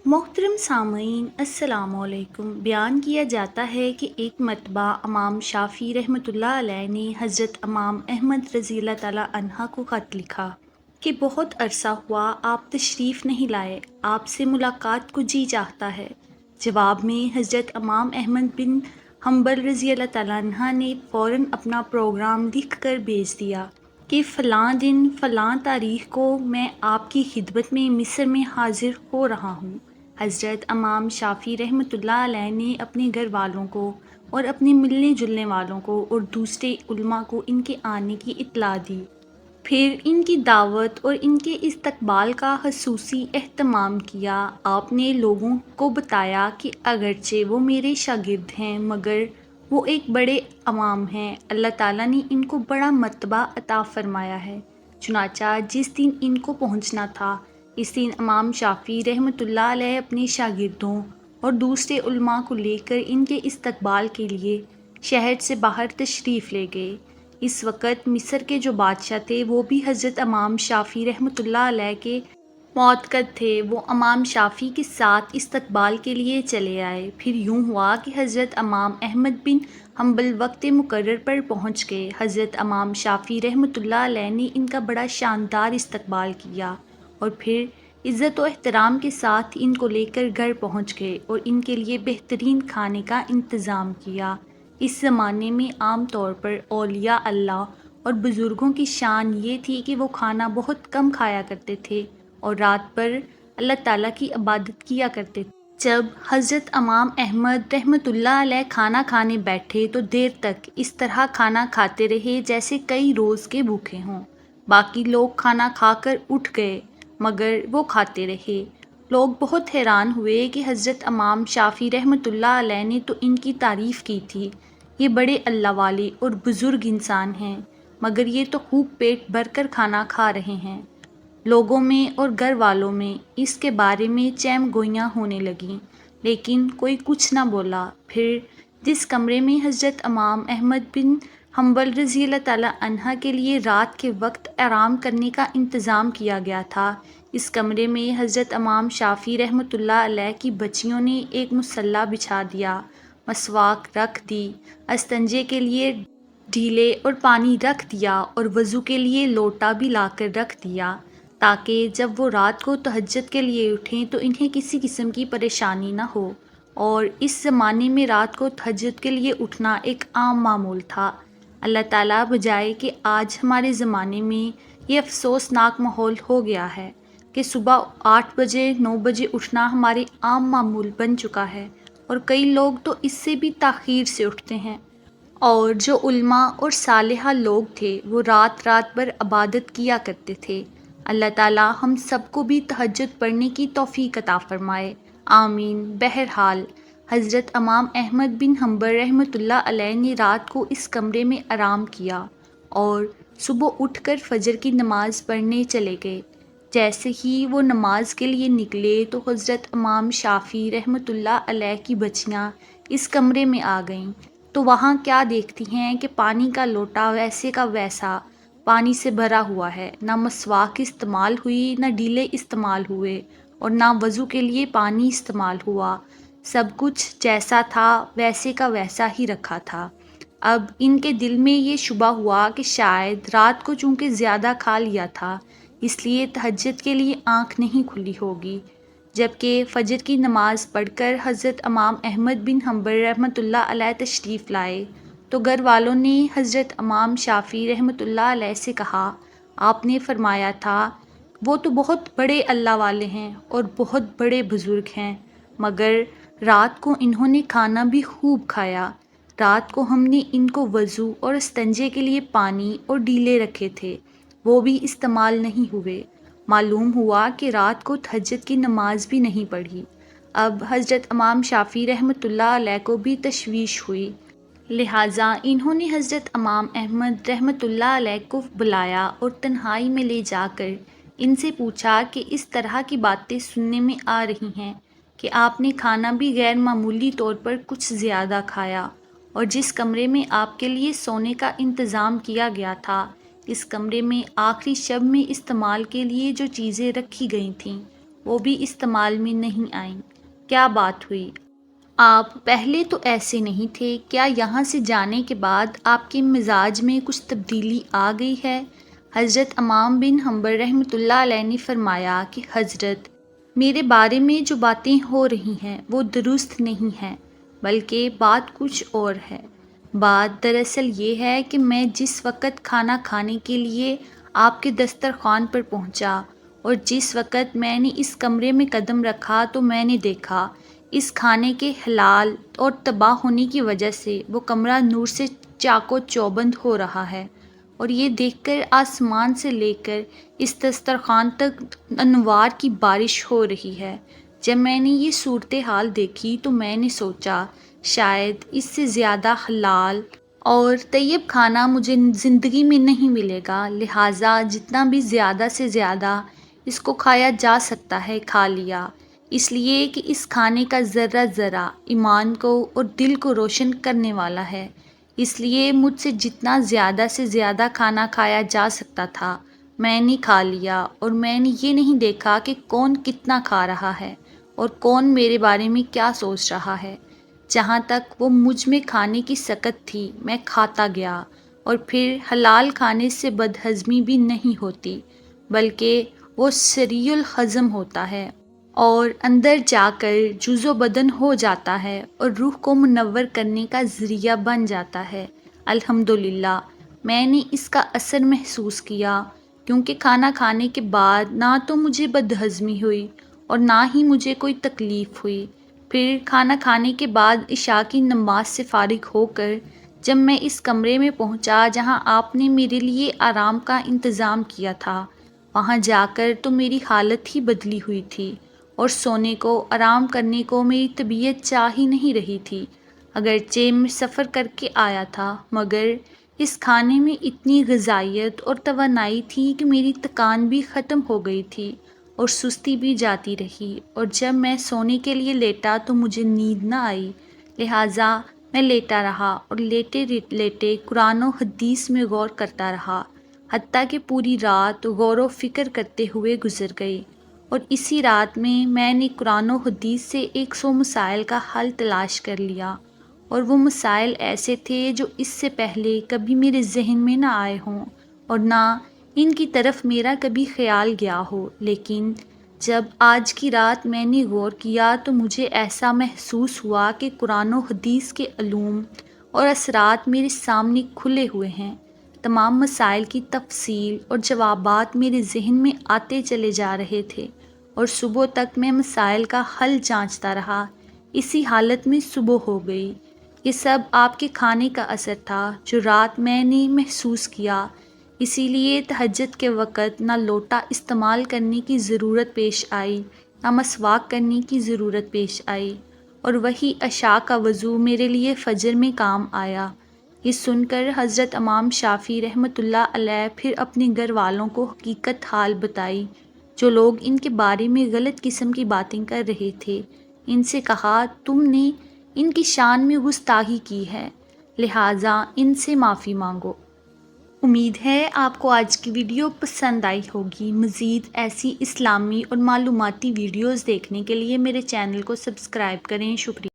محترم سامعین السلام علیکم۔ بیان کیا جاتا ہے کہ ایک مرتبہ امام شافعی رحمۃ اللہ علیہ نے حضرت امام احمد رضی اللہ تعالیٰ عنہ کو خط لکھا کہ بہت عرصہ ہوا آپ تشریف نہیں لائے، آپ سے ملاقات کو جی چاہتا ہے۔ جواب میں حضرت امام احمد بن حنبل رضی اللہ تعالیٰ عنہ نے فوراً اپنا پروگرام لکھ کر بھیج دیا کہ فلاں دن فلاں تاریخ کو میں آپ کی خدمت میں مصر میں حاضر ہو رہا ہوں۔ حضرت امام شافعی رحمۃ اللہ علیہ نے اپنے گھر والوں کو اور اپنے ملنے جلنے والوں کو اور دوسرے علماء کو ان کے آنے کی اطلاع دی، پھر ان کی دعوت اور ان کے استقبال کا خصوصی اہتمام کیا۔ آپ نے لوگوں کو بتایا کہ اگرچہ وہ میرے شاگرد ہیں مگر وہ ایک بڑے امام ہیں، اللہ تعالیٰ نے ان کو بڑا مرتبہ عطا فرمایا ہے۔ چنانچہ جس دن ان کو پہنچنا تھا اس دن امام شافعی رحمۃ اللہ علیہ اپنے شاگردوں اور دوسرے علماء کو لے کر ان کے استقبال کے لیے شہر سے باہر تشریف لے گئے۔ اس وقت مصر کے جو بادشاہ تھے وہ بھی حضرت امام شافعی رحمۃ اللہ علیہ کے معتقد تھے۔ وہ امام شافعی کے ساتھ استقبال کے لیے چلے آئے۔ پھر یوں ہوا کہ حضرت امام احمد بن حنبل وقت مقرر پر پہنچ گئے۔ حضرت امام شافعی رحمۃ اللہ علیہ نے ان کا بڑا شاندار استقبال کیا اور پھر عزت و احترام کے ساتھ ان کو لے کر گھر پہنچ گئے اور ان کے لیے بہترین کھانے کا انتظام کیا۔ اس زمانے میں عام طور پر اولیاء اللہ اور بزرگوں کی شان یہ تھی کہ وہ کھانا بہت کم کھایا کرتے تھے اور رات بھر اللہ تعالیٰ کی عبادت کیا کرتے تھے۔ جب حضرت امام احمد رحمۃ اللہ علیہ کھانا کھانے بیٹھے تو دیر تک اس طرح کھانا کھاتے رہے جیسے کئی روز کے بھوکے ہوں۔ باقی لوگ کھانا کھا کر اٹھ گئے مگر وہ کھاتے رہے۔ لوگ بہت حیران ہوئے کہ حضرت امام شافعی رحمۃ اللہ علیہ نے تو ان کی تعریف کی تھی، یہ بڑے اللہ والے اور بزرگ انسان ہیں، مگر یہ تو خوب پیٹ بھر کر کھانا کھا رہے ہیں۔ لوگوں میں اور گھر والوں میں اس کے بارے میں چہم گوئیاں ہونے لگیں لیکن کوئی کچھ نہ بولا۔ پھر جس کمرے میں حضرت امام احمد بن حنبل رضی اللہ تعالیٰ عنہ کے لیے رات کے وقت آرام کرنے کا انتظام کیا گیا تھا، اس کمرے میں حضرت امام شافعی رحمۃ اللہ علیہ کی بچیوں نے ایک مصلی بچھا دیا، مسواک رکھ دی، استنجے کے لیے ڈھیلے اور پانی رکھ دیا اور وضو کے لیے لوٹا بھی لا کر رکھ دیا تاکہ جب وہ رات کو تہجد کے لیے اٹھیں تو انہیں کسی قسم کی پریشانی نہ ہو۔ اور اس زمانے میں رات کو تہجد کے لیے اٹھنا ایک عام معمول تھا۔ اللہ تعالیٰ بجائے کہ آج ہمارے زمانے میں یہ افسوسناک ماحول ہو گیا ہے کہ صبح 8 بجے 9 بجے اٹھنا ہمارے عام معمول بن چکا ہے اور کئی لوگ تو اس سے بھی تاخیر سے اٹھتے ہیں۔ اور جو علماء اور صالحہ لوگ تھے وہ رات رات بھر عبادت کیا کرتے تھے۔ اللہ تعالیٰ ہم سب کو بھی تہجد پڑھنے کی توفیق عطا فرمائے، آمین۔ بہرحال حضرت امام احمد بن حنبل رحمۃ اللہ علیہ نے رات کو اس کمرے میں آرام کیا اور صبح اٹھ کر فجر کی نماز پڑھنے چلے گئے۔ جیسے ہی وہ نماز کے لیے نکلے تو حضرت امام شافعی رحمۃ اللہ علیہ کی بچیاں اس کمرے میں آ گئیں تو وہاں کیا دیکھتی ہیں کہ پانی کا لوٹا ویسے کا ویسا پانی سے بھرا ہوا ہے، نہ مسواک استعمال ہوئی، نہ ڈیلے استعمال ہوئے اور نہ وضو کے لیے پانی استعمال ہوا، سب کچھ جیسا تھا ویسے کا ویسا ہی رکھا تھا۔ اب ان کے دل میں یہ شبہ ہوا کہ شاید رات کو چونکہ زیادہ کھا لیا تھا اس لیے تہجد کے لیے آنکھ نہیں کھلی ہوگی۔ جبکہ فجر کی نماز پڑھ کر حضرت امام احمد بن حنبل رحمۃ اللہ علیہ تشریف لائے تو گھر والوں نے حضرت امام شافعی رحمۃ اللہ علیہ سے کہا، آپ نے فرمایا تھا وہ تو بہت بڑے اللہ والے ہیں اور بہت بڑے بزرگ ہیں، مگر رات کو انہوں نے کھانا بھی خوب کھایا۔ رات کو ہم نے ان کو وضو اور استنجے کے لیے پانی اور ڈیلے رکھے تھے، وہ بھی استعمال نہیں ہوئے۔ معلوم ہوا کہ رات کو تہجد کی نماز بھی نہیں پڑھی۔ اب حضرت امام شافعی رحمۃ اللہ علیہ کو بھی تشویش ہوئی، لہٰذا انہوں نے حضرت امام احمد رحمۃ اللہ علیہ کو بلایا اور تنہائی میں لے جا کر ان سے پوچھا کہ اس طرح کی باتیں سننے میں آ رہی ہیں کہ آپ نے کھانا بھی غیر معمولی طور پر کچھ زیادہ کھایا اور جس کمرے میں آپ کے لیے سونے کا انتظام کیا گیا تھا اس کمرے میں آخری شب میں استعمال کے لیے جو چیزیں رکھی گئی تھیں وہ بھی استعمال میں نہیں آئیں۔ کیا بات ہوئی؟ آپ پہلے تو ایسے نہیں تھے، کیا یہاں سے جانے کے بعد آپ کے مزاج میں کچھ تبدیلی آ گئی ہے؟ حضرت امام بن حنبل رحمۃ اللہ علیہ نے فرمایا کہ حضرت، میرے بارے میں جو باتیں ہو رہی ہیں وہ درست نہیں ہیں، بلکہ بات کچھ اور ہے۔ بات دراصل یہ ہے کہ میں جس وقت کھانا کھانے کے لیے آپ کے دسترخوان پر پہنچا اور جس وقت میں نے اس کمرے میں قدم رکھا تو میں نے دیکھا اس کھانے کے حلال اور تباہ ہونے کی وجہ سے وہ کمرہ نور سے چاق و چوبند ہو رہا ہے، اور یہ دیکھ کر آسمان سے لے کر اس دسترخوان تک انوار کی بارش ہو رہی ہے۔ جب میں نے یہ صورتحال دیکھی تو میں نے سوچا شاید اس سے زیادہ حلال اور طیب کھانا مجھے زندگی میں نہیں ملے گا، لہٰذا جتنا بھی زیادہ سے زیادہ اس کو کھایا جا سکتا ہے کھا لیا، اس لیے کہ اس کھانے کا ذرہ ذرہ ایمان کو اور دل کو روشن کرنے والا ہے۔ اس لیے مجھ سے جتنا زیادہ سے زیادہ کھانا کھایا جا سکتا تھا میں نے کھا لیا، اور میں نے یہ نہیں دیکھا کہ کون کتنا کھا رہا ہے اور کون میرے بارے میں کیا سوچ رہا ہے۔ جہاں تک وہ مجھ میں کھانے کی سکت تھی میں کھاتا گیا، اور پھر حلال کھانے سے بدہضمی بھی نہیں ہوتی، بلکہ وہ سریع الہضم ہوتا ہے اور اندر جا کر جزو بدن ہو جاتا ہے اور روح کو منور کرنے کا ذریعہ بن جاتا ہے۔ الحمدللہ میں نے اس کا اثر محسوس کیا، کیونکہ کھانا کھانے کے بعد نہ تو مجھے بدہضمی ہوئی اور نہ ہی مجھے کوئی تکلیف ہوئی۔ پھر کھانا کھانے کے بعد عشاء کی نماز سے فارغ ہو کر جب میں اس کمرے میں پہنچا جہاں آپ نے میرے لیے آرام کا انتظام کیا تھا، وہاں جا کر تو میری حالت ہی بدلی ہوئی تھی، اور سونے کو، آرام کرنے کو میری طبیعت چاہ ہی نہیں رہی تھی۔ اگرچہ میں سفر کر کے آیا تھا، مگر اس کھانے میں اتنی غذائیت اور توانائی تھی کہ میری تکان بھی ختم ہو گئی تھی اور سستی بھی جاتی رہی، اور جب میں سونے کے لیے لیٹا تو مجھے نیند نہ آئی، لہٰذا میں لیٹا رہا اور لیٹے لیٹے قرآن و حدیث میں غور کرتا رہا، حتیٰ کہ پوری رات غور و فکر کرتے ہوئے گزر گئی، اور اسی رات میں نے قرآن و حدیث سے 100 مسائل کا حل تلاش کر لیا، اور وہ مسائل ایسے تھے جو اس سے پہلے کبھی میرے ذہن میں نہ آئے ہوں اور نہ ان کی طرف میرا کبھی خیال گیا ہو، لیکن جب آج کی رات میں نے غور کیا تو مجھے ایسا محسوس ہوا کہ قرآن و حدیث کے علوم اور اثرات میرے سامنے کھلے ہوئے ہیں۔ تمام مسائل کی تفصیل اور جوابات میرے ذہن میں آتے چلے جا رہے تھے، اور صبح تک میں مسائل کا حل جانچتا رہا۔ اسی حالت میں صبح ہو گئی۔ یہ سب آپ کے کھانے کا اثر تھا جو رات میں نے محسوس کیا، اسی لیے تہجد کے وقت نہ لوٹا استعمال کرنے کی ضرورت پیش آئی، نہ مسواک کرنے کی ضرورت پیش آئی، اور وہی عشاء کا وضو میرے لیے فجر میں کام آیا۔ یہ سن کر حضرت امام شافعی رحمۃ اللہ علیہ پھر اپنے گھر والوں کو حقیقت حال بتائی۔ جو لوگ ان کے بارے میں غلط قسم کی باتیں کر رہے تھے، ان سے کہا تم نے ان کی شان میں گستاخی کی ہے، لہٰذا ان سے معافی مانگو۔ امید ہے آپ کو آج کی ویڈیو پسند آئی ہوگی۔ مزید ایسی اسلامی اور معلوماتی ویڈیوز دیکھنے کے لیے میرے چینل کو سبسکرائب کریں۔ شکریہ۔